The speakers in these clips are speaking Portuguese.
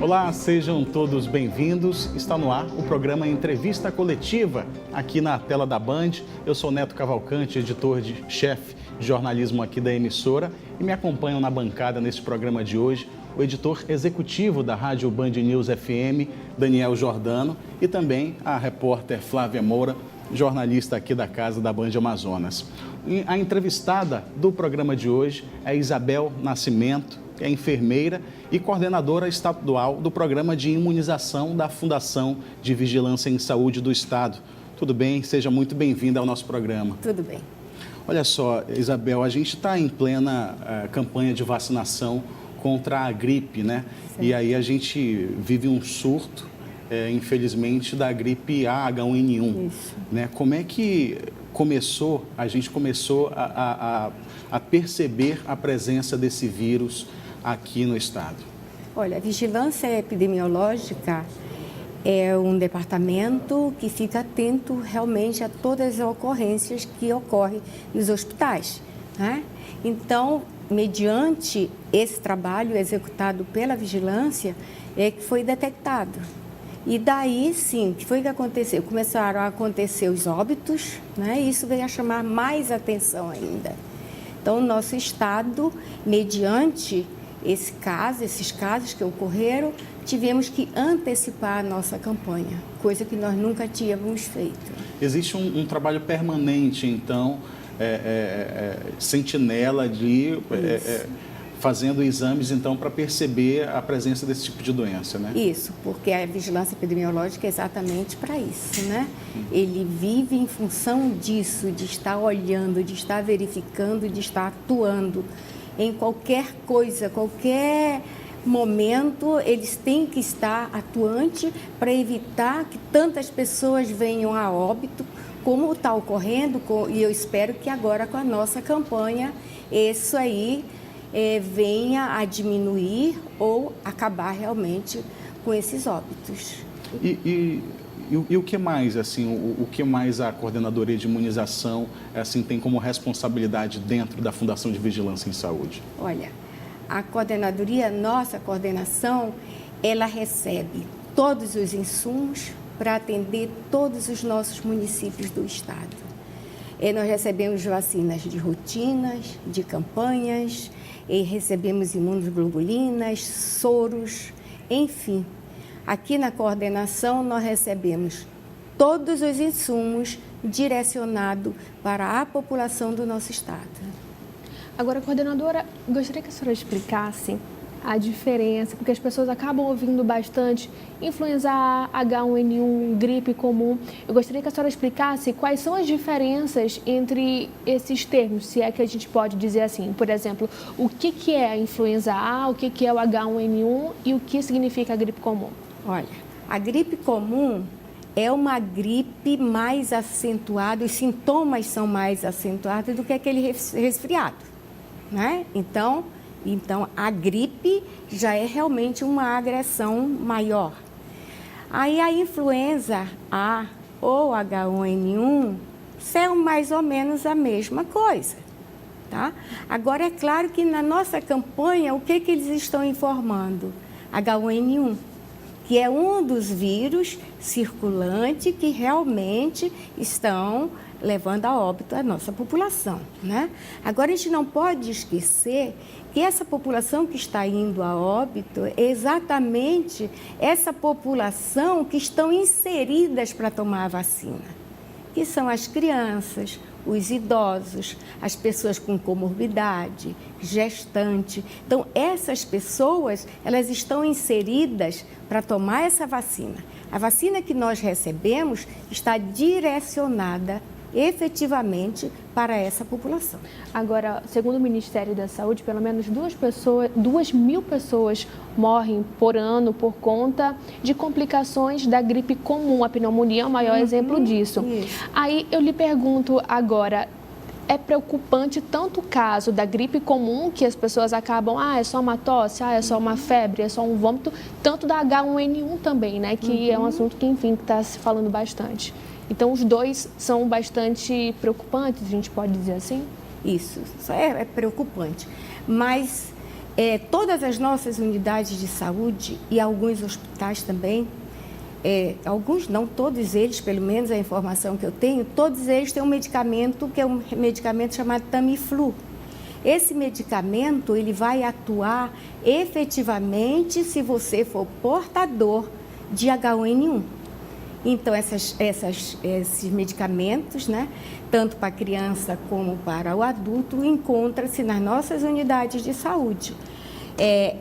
Olá, sejam todos bem-vindos. Está no ar o programa Entrevista Coletiva, aqui na tela da Band. Eu sou Neto Cavalcante, editor-chefe de jornalismo aqui da emissora, e me acompanham na bancada neste programa de hoje o editor executivo da Rádio Band News FM, Daniel Jordano, e também a repórter Flávia Moura, jornalista aqui da Casa da Band Amazonas. A entrevistada do programa de hoje é Isabel Nascimento, que é enfermeira e coordenadora estadual do programa de imunização da Fundação de Vigilância em Saúde do Estado. Tudo bem? Seja muito bem-vinda ao nosso programa. Tudo bem. Olha só, Isabel, a gente está em plena campanha de vacinação contra a gripe, né? Sim. E aí a gente vive um surto, infelizmente, da gripe A/H1N1. Isso. Né? Como é que a gente começou a perceber a presença desse vírus aqui no estado? Olha, a vigilância epidemiológica é um departamento que fica atento realmente a todas as ocorrências que ocorrem nos hospitais, né? Então, mediante esse trabalho executado pela vigilância, é que foi detectado. E daí, sim, o que foi que aconteceu? Começaram a acontecer os óbitos, né? E isso veio a chamar mais atenção ainda. Então, o nosso estado, mediante esses casos que ocorreram, tivemos que antecipar a nossa campanha, coisa que nós nunca tínhamos feito. Existe um trabalho permanente, então, sentinela ali, fazendo exames, então, para perceber a presença desse tipo de doença, né? Isso, porque a vigilância epidemiológica é exatamente para isso, né? Ele vive em função disso, de estar olhando, de estar verificando, de estar atuando em qualquer coisa, qualquer momento, eles têm que estar atuante para evitar que tantas pessoas venham a óbito, como está ocorrendo, e eu espero que agora com a nossa campanha, isso aí venha a diminuir ou acabar realmente com esses óbitos. E o que mais, assim, o que mais a Coordenadoria de Imunização, assim, tem como responsabilidade dentro da Fundação de Vigilância em Saúde? Olha, a coordenadoria, nossa coordenação, ela recebe todos os insumos para atender todos os nossos municípios do estado. Nós recebemos vacinas de rotinas, de campanhas, e recebemos imunoglobulinas, soros, enfim. Aqui na coordenação nós recebemos todos os insumos direcionados para a população do nosso estado. Agora, coordenadora, gostaria que a senhora explicasse a diferença, porque as pessoas acabam ouvindo bastante influenza A, H1N1, gripe comum. Eu gostaria que a senhora explicasse quais são as diferenças entre esses termos, se é que a gente pode dizer assim. Por exemplo, o que é a influenza A, o que é o H1N1 e o que significa a gripe comum? Olha, a gripe comum é uma gripe mais acentuada, os sintomas são mais acentuados do que aquele resfriado, né? Então, a gripe já é realmente uma agressão maior. Aí a influenza A ou H1N1 são mais ou menos a mesma coisa, tá? Agora, é claro que na nossa campanha, o que eles estão informando? H1N1, que é um dos vírus circulantes que realmente estão levando a óbito a nossa população, né? Agora, a gente não pode esquecer que essa população que está indo a óbito é exatamente essa população que estão inseridas para tomar a vacina, que são as crianças, os idosos, as pessoas com comorbidade, gestante. Então, essas pessoas, elas estão inseridas para tomar essa vacina. A vacina que nós recebemos está direcionada efetivamente para essa população. Agora, segundo o Ministério da Saúde, pelo menos 2.000 pessoas morrem por ano por conta de complicações da gripe comum. A pneumonia é o maior exemplo disso. Isso. Aí eu lhe pergunto agora, é preocupante tanto o caso da gripe comum, que as pessoas acabam, é só uma tosse, é só uma febre, é só um vômito, tanto da H1N1 também, né, que é um assunto que, enfim, está se falando bastante. Então, os dois são bastante preocupantes, a gente pode dizer assim? Isso é preocupante. Mas Todas as nossas unidades de saúde e alguns hospitais também, alguns não, todos eles, pelo menos a informação que eu tenho, todos eles têm um medicamento que é um medicamento chamado Tamiflu. Esse medicamento ele vai atuar efetivamente se você for portador de H1N1. Então, esses medicamentos, né, tanto para a criança como para o adulto, encontram-se nas nossas unidades de saúde.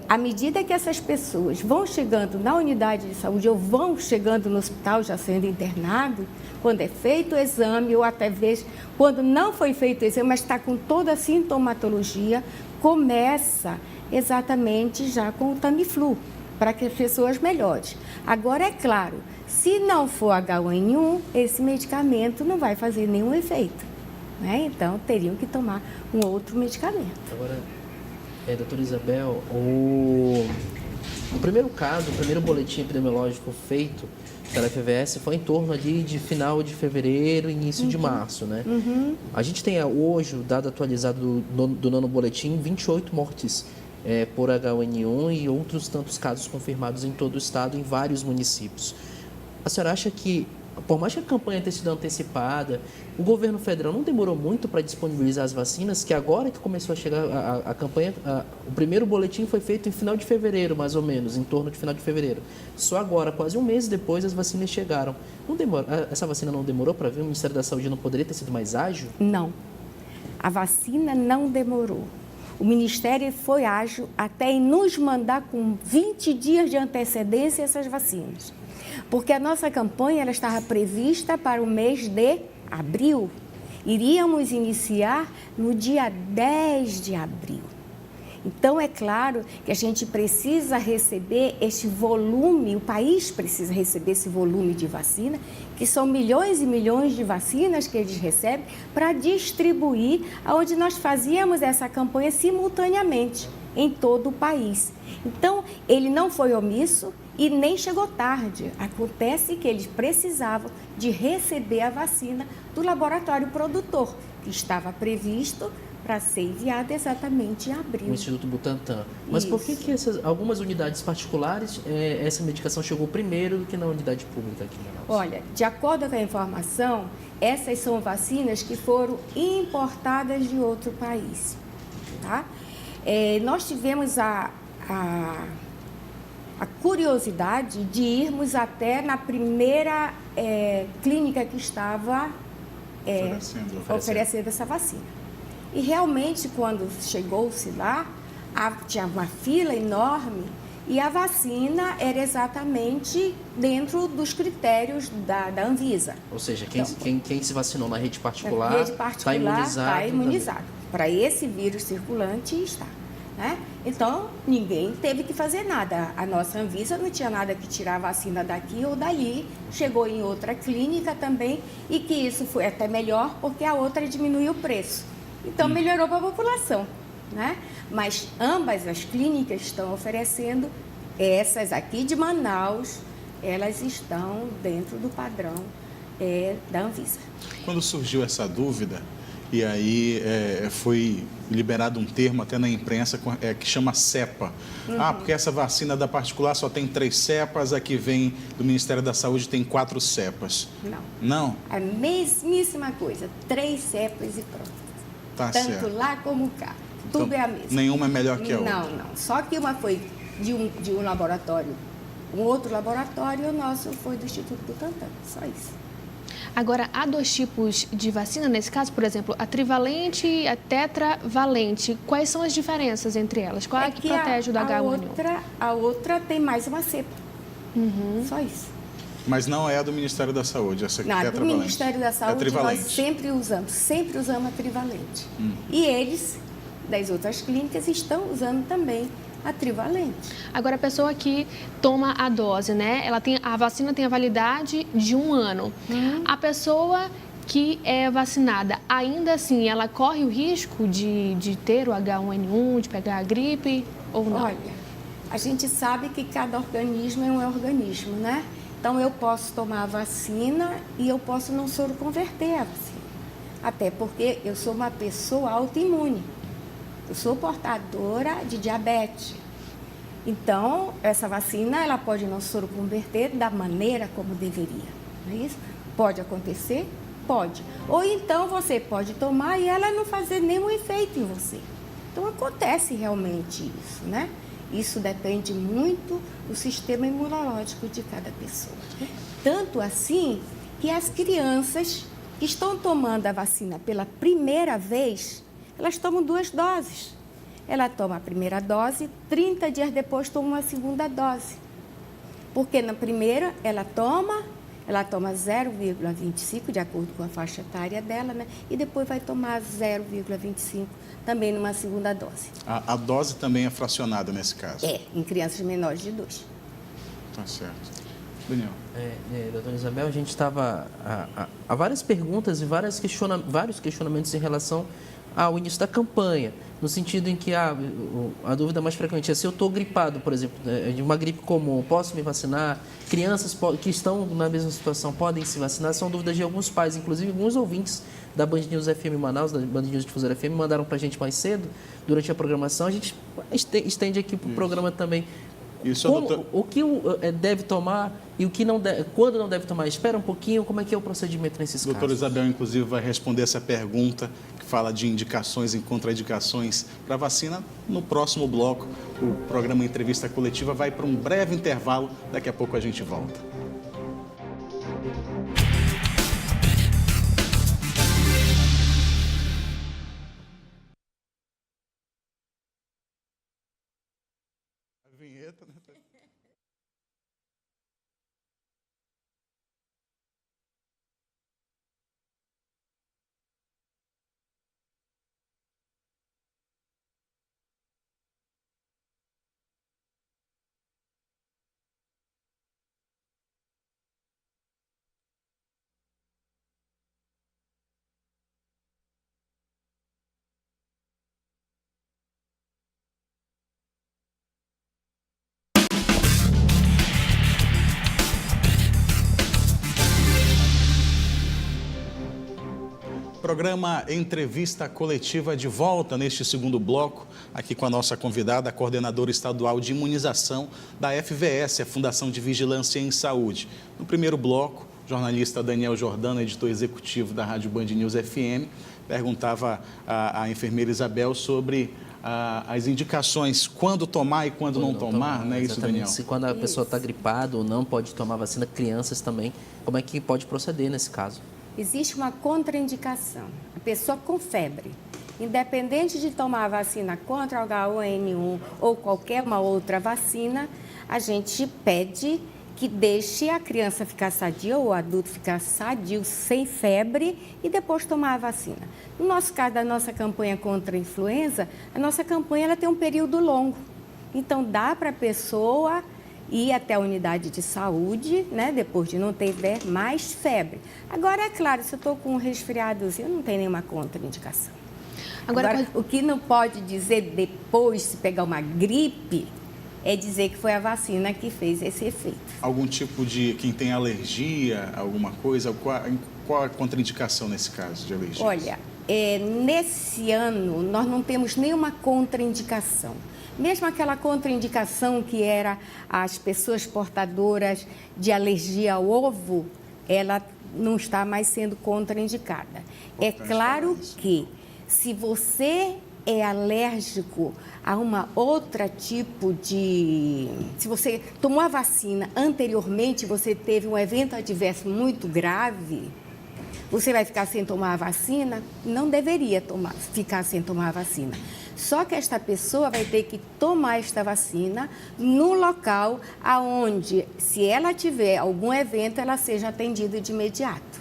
À medida que essas pessoas vão chegando na unidade de saúde ou vão chegando no hospital já sendo internado, quando é feito o exame ou até vezes quando não foi feito o exame, mas está com toda a sintomatologia, começa exatamente já com o Tamiflu, para que as pessoas melhorem. Agora, é claro, se não for H1N1, esse medicamento não vai fazer nenhum efeito, né? Então, teriam que tomar um outro medicamento. Agora, doutora Isabel, o primeiro caso, o primeiro boletim epidemiológico feito pela FVS foi em torno ali de final de fevereiro, início de março, né? A gente tem hoje o dado atualizado do nono boletim, 28 mortes por H1N1 e outros tantos casos confirmados em todo o estado, em vários municípios. A senhora acha que, por mais que a campanha tenha sido antecipada, o governo federal não demorou muito para disponibilizar as vacinas, que agora que começou a chegar a campanha, o primeiro boletim foi feito em final de fevereiro, mais ou menos, em torno de final de fevereiro. Só agora, quase um mês depois, as vacinas chegaram. Essa vacina não demorou para vir? O Ministério da Saúde não poderia ter sido mais ágil? Não. A vacina não demorou. O Ministério foi ágil até em nos mandar com 20 dias de antecedência essas vacinas. Porque a nossa campanha ela estava prevista para o mês de abril. Iríamos iniciar no dia 10 de abril. Então, é claro que a gente precisa receber este volume, o país precisa receber esse volume de vacina, que são milhões e milhões de vacinas que eles recebem, para distribuir aonde nós fazíamos essa campanha simultaneamente em todo o país. Então, ele não foi omisso e nem chegou tarde. Acontece que eles precisavam de receber a vacina do laboratório produtor, que estava previsto para ser enviada exatamente em abril. O Instituto Butantan. Mas Isso. por que algumas unidades particulares, essa medicação chegou primeiro do que na unidade pública aqui em Manaus? Olha, de acordo com a informação, essas são vacinas que foram importadas de outro país, tá? Nós tivemos a curiosidade de irmos até na primeira clínica que estava oferecendo essa vacina. E realmente, quando chegou-se lá, tinha uma fila enorme e a vacina era exatamente dentro dos critérios da Anvisa. Ou seja, quem se vacinou na rede particular está imunizado. Para esse vírus circulante está. Né? Então, ninguém teve que fazer nada. A nossa Anvisa não tinha nada que tirar a vacina daqui ou dali. Chegou em outra clínica também e que isso foi até melhor porque a outra diminuiu o preço. Então, melhorou para a população, né? Mas ambas as clínicas estão oferecendo, essas aqui de Manaus, elas estão dentro do padrão da Anvisa. Quando surgiu essa dúvida, e aí foi liberado um termo até na imprensa que chama cepa. Porque essa vacina da particular só tem 3 cepas, a que vem do Ministério da Saúde tem 4 cepas. Não. Não? A mesmíssima coisa, 3 cepas e pronto. Tá Tanto certo. lá como cá. Tudo Então, é a mesma. Nenhuma é melhor que a outra. Não. Só que uma foi de um laboratório, um outro laboratório, e o nosso foi do Instituto Butantan. Só isso. Agora, há 2 tipos de vacina nesse caso? Por exemplo, a trivalente e a tetravalente. Quais são as diferenças entre elas? Qual é que protege do H1N1? A outra tem mais uma cepa. Só isso. Mas não é a do Ministério da Saúde, essa aqui é Do Ministério da Saúde, nós sempre usamos a trivalente. E eles, das outras clínicas, estão usando também a trivalente. Agora, a pessoa que toma a dose, né? A vacina tem a validade de 1 ano. A pessoa que é vacinada, ainda assim, ela corre o risco de ter o H1N1, de pegar a gripe ou não? Olha, a gente sabe que cada organismo é um organismo, né? Então, eu posso tomar a vacina e eu posso não soroconverter a vacina. Até porque eu sou uma pessoa autoimune. eu sou portadora de diabetes. Então, essa vacina, ela pode não soroconverter da maneira como deveria, não é isso? Pode acontecer? Pode. Ou então você pode tomar e ela não fazer nenhum efeito em você. Então, acontece realmente isso, né? Isso depende muito do sistema imunológico de cada pessoa. Tanto assim que as crianças que estão tomando a vacina pela primeira vez, elas tomam 2 doses. Ela toma a primeira dose, 30 dias depois toma uma segunda dose. Porque na primeira ela toma 0,25, de acordo com a faixa etária dela, né? E depois vai tomar 0,25 também numa segunda dose. A dose também é fracionada nesse caso? É, em crianças menores de 2. Tá certo. Daniel. Doutora Isabel, a gente estava há várias perguntas e vários questionamentos em relação ao início da campanha, no sentido em que a dúvida mais frequente é se eu estou gripado, por exemplo, de uma gripe comum, posso me vacinar? Crianças que estão na mesma situação podem se vacinar? São dúvidas de alguns pais, inclusive alguns ouvintes da Band News FM Manaus, da Band News Difusora FM, mandaram para a gente mais cedo, durante a programação. A gente estende aqui para o programa também. Isso, O que deve tomar e o que não deve, quando não deve tomar? Espera um pouquinho, como é que é o procedimento nesses casos? Doutora Isabel, inclusive, vai responder essa pergunta que fala de indicações e contraindicações para a vacina. No próximo bloco, o programa Entrevista Coletiva vai para um breve intervalo. Daqui a pouco a gente volta. A vinheta, né? Programa Entrevista Coletiva de volta neste segundo bloco, aqui com a nossa convidada, a coordenadora estadual de imunização da FVS, a Fundação de Vigilância em Saúde. No primeiro bloco, o jornalista Daniel Jordano, editor executivo da Rádio Band News FM, perguntava à enfermeira Isabel sobre as indicações, quando tomar e quando não tomar, não é isso, Daniel? Se quando a pessoa está gripada ou não pode tomar vacina, crianças também, como é que pode proceder nesse caso? Existe uma contraindicação. A pessoa com febre, independente de tomar a vacina contra o H1N1 ou qualquer uma outra vacina, a gente pede que deixe a criança ficar sadia ou o adulto ficar sadio, sem febre, e depois tomar a vacina. No nosso caso, da nossa campanha contra a influenza, a nossa campanha ela tem um período longo. Então, dá para a pessoa ir até a unidade de saúde, né, depois de não ter mais febre. Agora, é claro, se eu estou com um resfriadozinho, não tem nenhuma contraindicação. Agora, o que não pode dizer depois, se pegar uma gripe, é dizer que foi a vacina que fez esse efeito. Algum tipo de, quem tem alergia, alguma coisa, qual a contraindicação nesse caso de alergia? Olha, nesse ano nós não temos nenhuma contraindicação. Mesmo aquela contraindicação que era as pessoas portadoras de alergia ao ovo, ela não está mais sendo contraindicada. É claro que se você é alérgico a uma outra tipo de... Se você tomou a vacina anteriormente, você teve um evento adverso muito grave, você vai ficar sem tomar a vacina? Não deveria ficar sem tomar a vacina. Só que esta pessoa vai ter que tomar esta vacina no local aonde, se ela tiver algum evento, ela seja atendida de imediato,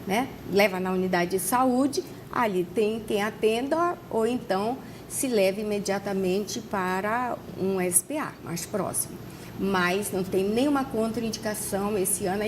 né? Leva na unidade de saúde, ali tem quem atenda, ou então se leva imediatamente para um SPA mais próximo. Mas não tem nenhuma contraindicação esse ano,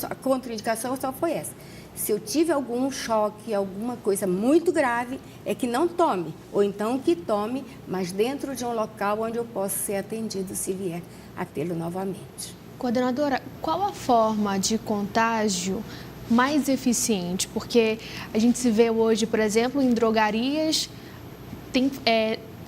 a contraindicação só foi essa. Se eu tive algum choque, alguma coisa muito grave, é que não tome. Ou então que tome, mas dentro de um local onde eu possa ser atendido se vier a tê-lo novamente. Coordenadora, qual a forma de contágio mais eficiente? Porque a gente se vê hoje, por exemplo, em drogarias,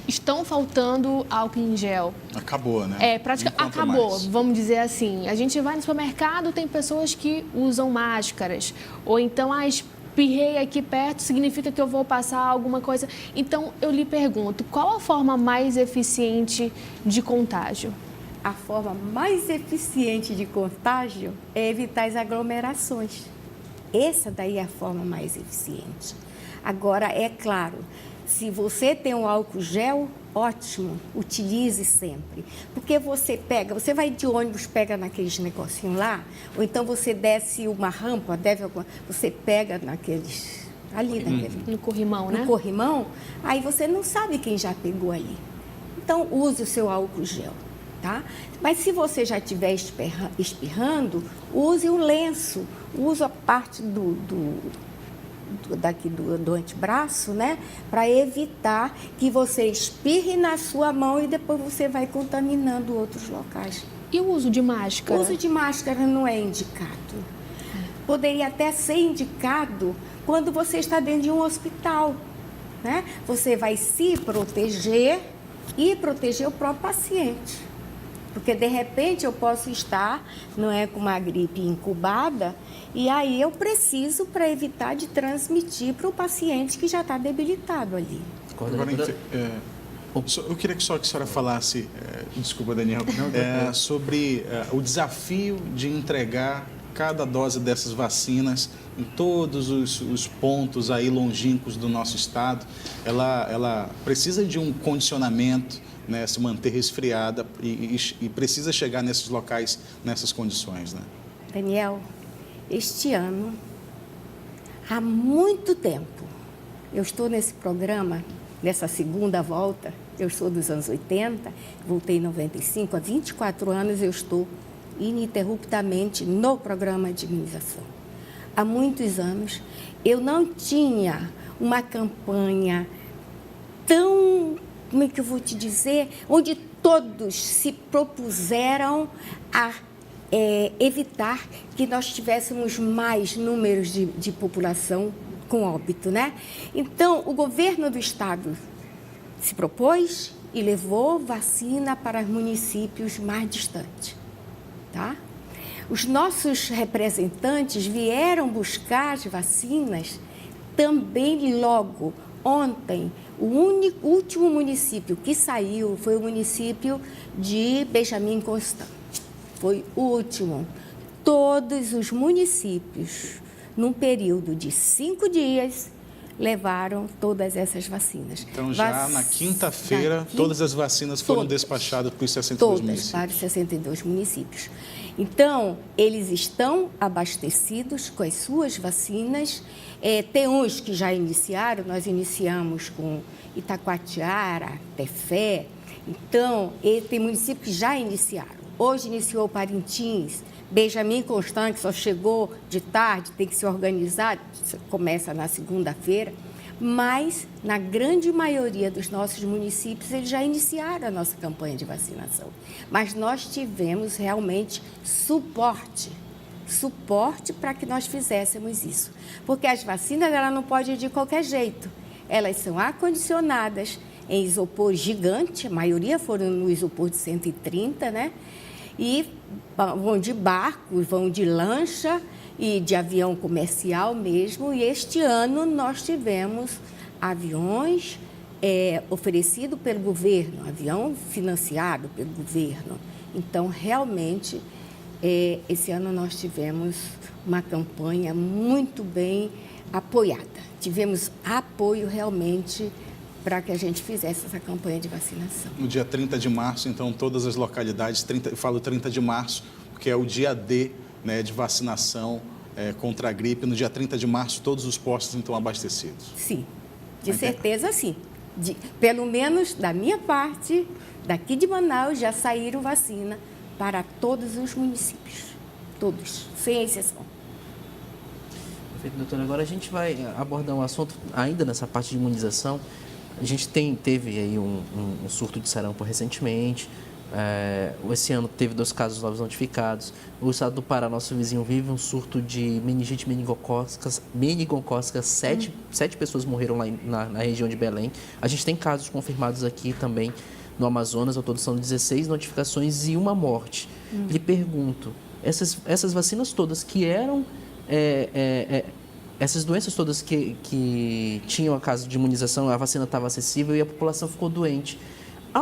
estão faltando álcool em gel. Acabou, né? Acabou, vamos dizer assim. A gente vai no supermercado, tem pessoas que usam máscaras. Ou então, espirrei aqui perto, significa que eu vou passar alguma coisa. Então, eu lhe pergunto, qual a forma mais eficiente de contágio? A forma mais eficiente de contágio é evitar as aglomerações. Essa daí é a forma mais eficiente. Agora, é claro, se você tem um álcool gel, ótimo, utilize sempre. Porque você vai de ônibus, pega naqueles negocinhos lá, ou então você desce uma rampa, você pega naqueles, ali naquele... No corrimão, né? No corrimão, aí você não sabe quem já pegou ali. Então, use o seu álcool gel, tá? Mas se você já estiver espirrando, use um lenço, use a parte do antebraço, né? Para evitar que você espirre na sua mão e depois você vai contaminando outros locais. E o uso de máscara? O uso de máscara não é indicado. Poderia até ser indicado quando você está dentro de um hospital, né? Você vai se proteger e proteger o próprio paciente. Porque, de repente, eu posso estar, não é, com uma gripe incubada, e aí eu preciso para evitar de transmitir para o paciente que já está debilitado ali. Agora, eu queria que só que a senhora falasse, desculpa, Daniel, sobre o desafio de entregar cada dose dessas vacinas em todos os pontos aí longínquos do nosso estado. Ela precisa de um condicionamento, né, se manter resfriada e precisa chegar nesses locais, nessas condições, né? Daniel, este ano, há muito tempo, eu estou nesse programa, nessa segunda volta, eu sou dos anos 80, voltei em 95, há 24 anos eu estou ininterruptamente no programa de imunização. Há muitos anos, eu não tinha uma campanha tão, como é que eu vou te dizer, onde todos se propuseram a evitar que nós tivéssemos mais números de população com óbito, né? Então, o governo do estado se propôs e levou vacina para municípios mais distantes, tá? Os nossos representantes vieram buscar as vacinas também logo. Ontem, o último município que saiu foi o município de Benjamin Constant. Foi o último. Todos os municípios, num período de 5 dias, levaram todas essas vacinas. Então, já na quinta-feira, todas as vacinas foram despachadas para os 62 municípios. Todas para os 62 municípios. Então, eles estão abastecidos com as suas vacinas. Tem uns que já iniciaram, nós iniciamos com Itacoatiara, Tefé. Então, tem municípios que já iniciaram. Hoje iniciou Parintins, Benjamin Constant, que só chegou de tarde, tem que se organizar, começa na segunda-feira. Mas, na grande maioria dos nossos municípios, eles já iniciaram a nossa campanha de vacinação. Mas nós tivemos realmente suporte para que nós fizéssemos isso. Porque as vacinas, ela não pode ir de qualquer jeito. Elas são acondicionadas em isopor gigante, a maioria foram no isopor de 130, né? E vão de barco, vão de lancha e de avião comercial mesmo. E este ano nós tivemos aviões oferecidos pelo governo, avião financiado pelo governo. Então, realmente, esse ano nós tivemos uma campanha muito bem apoiada. Tivemos apoio realmente para que a gente fizesse essa campanha de vacinação. No dia 30 de março, então, todas as localidades, eu falo 30 de março, porque é o dia D, né, de vacinação contra a gripe. No dia 30 de março, todos os postos estão abastecidos. Sim, de certeza sim. Pelo menos da minha parte, daqui de Manaus, já saíram vacina para todos os municípios. Todos, sem exceção. Perfeito, doutora. Agora a gente vai abordar um assunto ainda nessa parte de imunização. A gente teve aí um surto de sarampo recentemente, Esse ano teve 2 casos novos notificados. O estado do Pará, nosso vizinho, vive um surto de meningite meningocócica. 7 pessoas morreram lá na região de Belém. A gente tem casos confirmados aqui também no Amazonas. Ao todo são 16 notificações e 1 morte. Lhe pergunto, essas vacinas todas que eram... essas doenças todas que tinham a caso de imunização, a vacina estava acessível e a população ficou doente.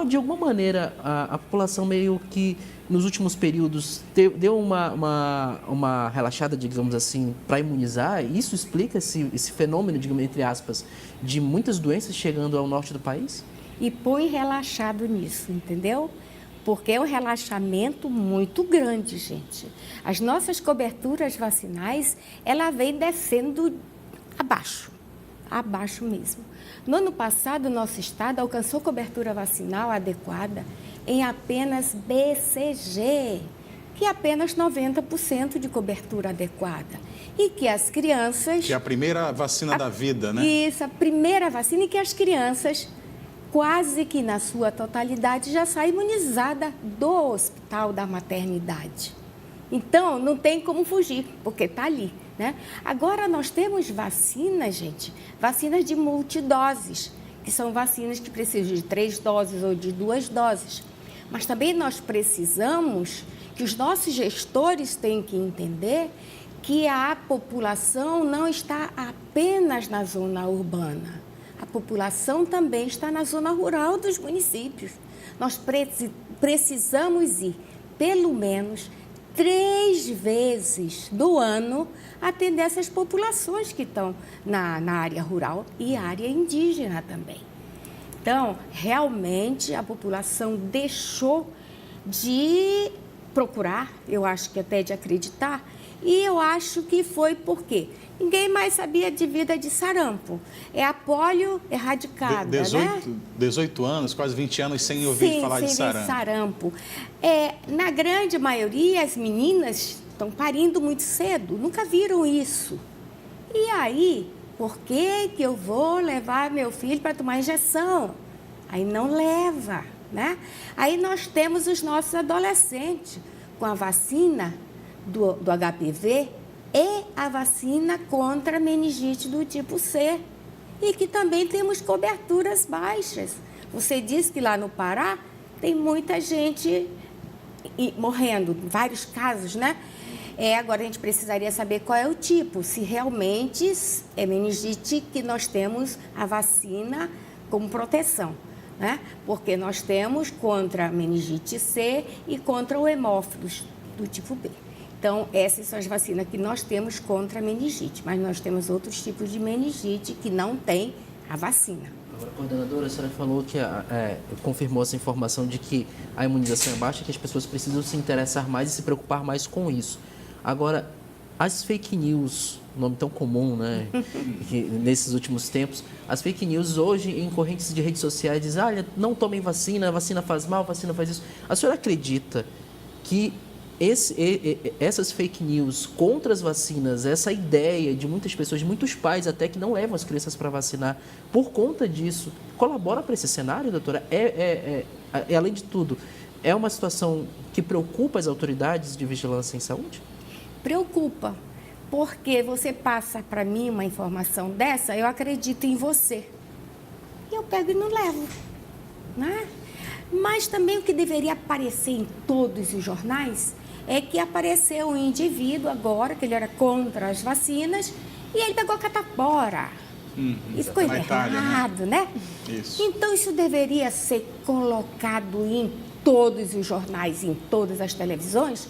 De alguma maneira, a população meio que, nos últimos períodos, deu uma relaxada, digamos assim, para imunizar? Isso explica esse fenômeno, digamos, entre aspas, de muitas doenças chegando ao norte do país? E põe relaxado nisso, entendeu? Porque é um relaxamento muito grande, gente. As nossas coberturas vacinais, ela vem descendo abaixo mesmo. No ano passado, o nosso estado alcançou cobertura vacinal adequada em apenas BCG, que é apenas 90% de cobertura adequada. E que as crianças... Que é a primeira vacina da vida, né? Isso, a primeira vacina, e que as crianças, quase que na sua totalidade, já saem imunizadas do hospital da maternidade. Então, não tem como fugir, porque está ali, né? Agora, nós temos vacinas, gente, vacinas de multidoses, que são vacinas que precisam de 3 doses ou de 2 doses. Mas também nós precisamos que os nossos gestores têm que entender que a população não está apenas na zona urbana. A população também está na zona rural dos municípios. Nós precisamos ir, pelo menos, 3 vezes do ano atender essas populações que estão na área rural e área indígena também. Então, realmente, a população deixou de procurar, eu acho que até de acreditar, e eu acho que foi porque ninguém mais sabia de vida de sarampo. É a polio erradicada, 18 anos, quase 20 anos sem ouvir falar de sarampo. Sarampo. Na grande maioria, as meninas estão parindo muito cedo, nunca viram isso. E aí, por que eu vou levar meu filho para tomar injeção? Aí não leva, né? Aí nós temos os nossos adolescentes com a vacina do HPV e a vacina contra a meningite do tipo C. E que também temos coberturas baixas. Você disse que lá no Pará tem muita gente morrendo, vários casos, né? Agora a gente precisaria saber qual é o tipo, se realmente é meningite que nós temos a vacina como proteção, né? Porque nós temos contra a meningite C e contra o hemófilos do tipo B. Então, essas são as vacinas que nós temos contra a meningite, mas nós temos outros tipos de meningite que não tem a vacina. Agora, coordenadora, a senhora falou que confirmou essa informação de que a imunização é baixa, que as pessoas precisam se interessar mais e se preocupar mais com isso. Agora, as fake news, nome tão comum, né, nesses últimos tempos, as fake news hoje em correntes de redes sociais dizem, olha, não tomem vacina, a vacina faz mal, a vacina faz isso. A senhora acredita que essas fake news contra as vacinas, essa ideia de muitas pessoas, de muitos pais até que não levam as crianças para vacinar, por conta disso, colabora para esse cenário, doutora? Além de tudo, é uma situação que preocupa as autoridades de vigilância em saúde? Preocupa, porque você passa para mim uma informação dessa, eu acredito em você. E eu pego e não levo, né? Mas também o que deveria aparecer em todos os jornais é que apareceu um indivíduo agora, que ele era contra as vacinas, e ele pegou a catapora. Isso ficou errado, né? Isso. Então, isso deveria ser colocado em todos os jornais, em todas as televisões,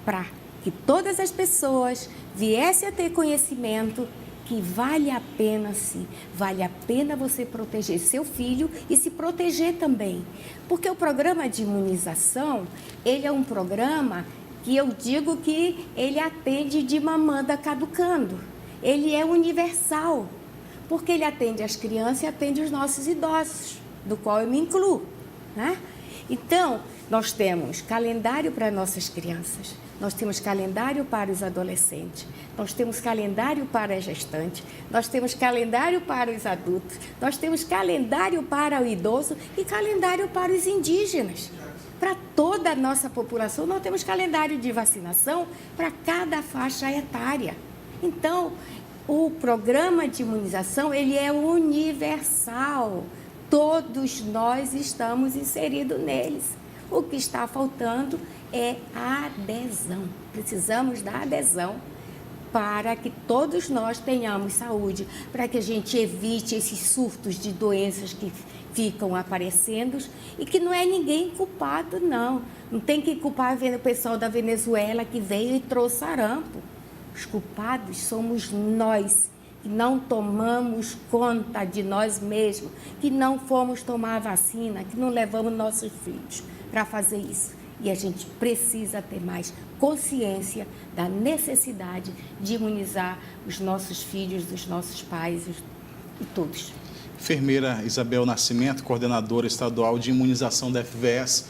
para que todas as pessoas viessem a ter conhecimento que vale a pena, sim, vale a pena você proteger seu filho e se proteger também. Porque o programa de imunização, ele é um programa que eu digo que ele atende de mamanda caducando. Ele é universal, porque ele atende as crianças e atende os nossos idosos, do qual eu me incluo, né? Então, nós temos calendário para nossas crianças, nós temos calendário para os adolescentes, nós temos calendário para a gestante, nós temos calendário para os adultos, nós temos calendário para o idoso e calendário para os indígenas. para toda a nossa população. Nós temos calendário de vacinação para cada faixa etária. Então, o programa de imunização, ele é universal. Todos nós estamos inseridos neles. O que está faltando é a adesão. Precisamos da adesão para que todos nós tenhamos saúde, para que a gente evite esses surtos de doenças que ficam aparecendo e que não é ninguém culpado, não. Não tem que culpar o pessoal da Venezuela que veio e trouxe sarampo. Os culpados somos nós, que não tomamos conta de nós mesmos, que não fomos tomar a vacina, que não levamos nossos filhos para fazer isso. E a gente precisa ter mais consciência da necessidade de imunizar os nossos filhos, os nossos pais e todos. Enfermeira Isabel Nascimento, coordenadora estadual de imunização da FVS.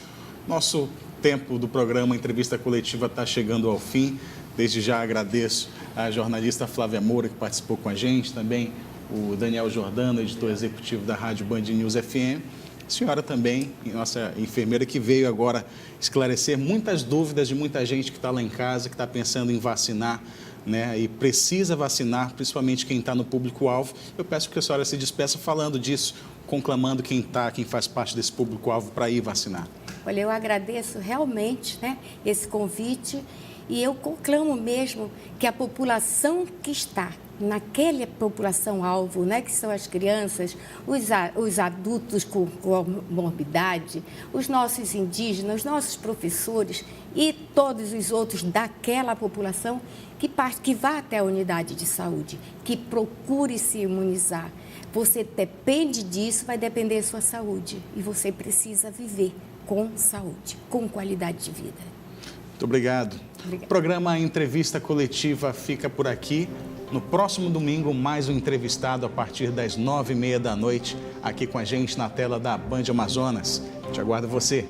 Nosso tempo do programa Entrevista Coletiva está chegando ao fim. Desde já agradeço a jornalista Flávia Moura, que participou com a gente, também o Daniel Jordano, editor executivo da Rádio Band News FM. A senhora também, nossa enfermeira, que veio agora esclarecer muitas dúvidas de muita gente que está lá em casa, que está pensando em vacinar, né, e precisa vacinar, principalmente quem está no público-alvo. Eu peço que a senhora se despeça falando disso, conclamando quem faz parte desse público-alvo para ir vacinar. Olha, eu agradeço realmente, né, esse convite e eu conclamo mesmo que a população que está naquela população-alvo, né, que são as crianças, os adultos com morbidade, os nossos indígenas, os nossos professores e todos os outros daquela população, que vá até a unidade de saúde, que procure se imunizar. Você depende disso, vai depender da sua saúde e você precisa viver com saúde, com qualidade de vida. Muito obrigado. Obrigada. O programa Entrevista Coletiva fica por aqui. No próximo domingo, mais um entrevistado a partir das 9h30 da noite, aqui com a gente na tela da Band Amazonas. Te aguardo você.